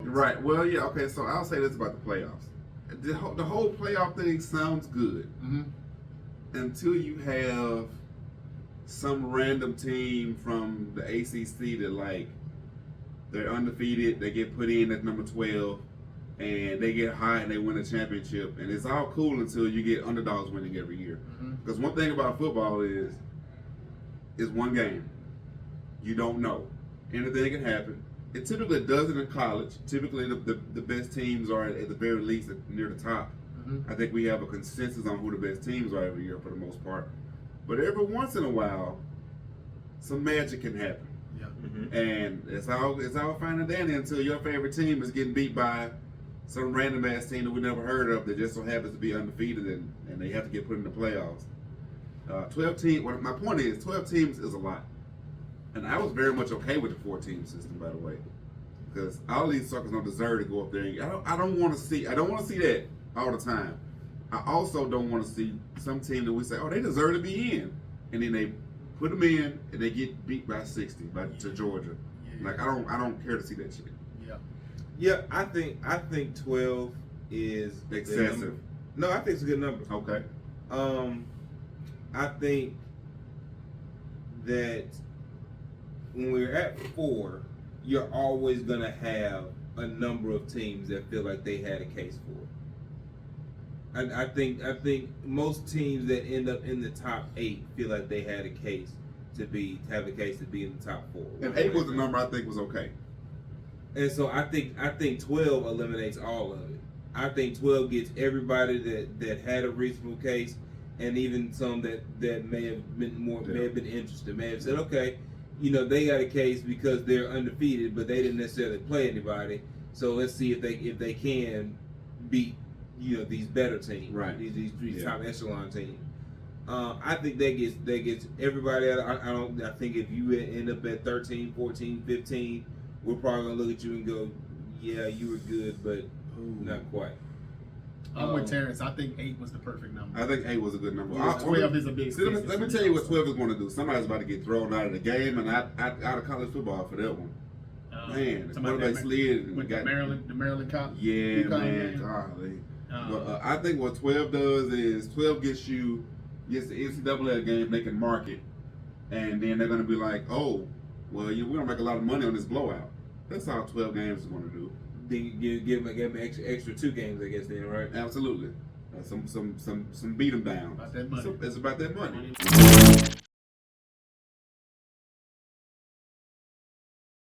Right. Well, yeah. Okay. So I'll say this about the playoffs. The whole playoff thing sounds good until you have some random team from the ACC that like they're undefeated. They get put in at number 12, and they get high and they win a championship. And it's all cool until you get underdogs winning every year. Because one thing about football is one game. You don't know. Anything can happen. It typically does it in college. Typically, the best teams are at the very least near the top. I think we have a consensus on who the best teams are every year for the most part. But every once in a while, some magic can happen. And it's all fine and dandy until your favorite team is getting beat by some random ass team that we never heard of that just so happens to be undefeated and they have to get put in the playoffs. 12 teams. Well, my point is 12 teams is a lot. And I was very much okay with the 4-team system, by the way, because all these suckers don't deserve to go up there. I don't want to see that all the time. I also don't want to see some team that we say, oh, they deserve to be in, and then they put them in and they get beat by 60 to Georgia. Like I don't care to see that shit. Yeah, I think 12 is excessive. No, I think it's a good number. Okay. I think that when we're at 4, you're always gonna have a number of teams that feel like they had a case for it. And I think most teams that end up in the top 8 feel like they had a case to be in the top 4. And 8 was the number I think was okay. And so I think 12 eliminates all of it. I think 12 gets everybody that had a reasonable case, and even some that may have been interested, may have said, okay, they got a case because they're undefeated, but they didn't necessarily play anybody. So let's see if they can beat these better teams, right? These top echelon teams. I think that gets everybody out. I think if you end up at 13, 14, 15, we're probably gonna look at you and go, yeah, you were good, but not quite. I'm with Terrence. I think 8 was the perfect number. I think 8 was a good number. 12 is a big. Let me tell you what 12 is going to do. Somebody's about to get thrown out of the game and out of college football for that one. Man, the quarterback slid with the Maryland Cup. Yeah, man. Golly. But I think what 12 does is 12 gets the NCAA game. They can mark it, and then they're going to be like, oh, well, we don't make a lot of money on this blowout. That's all 12 games is going to do. Then you give them extra 2 games, I guess. Then, right? Absolutely. Some beat them down. About that money. It's about that money.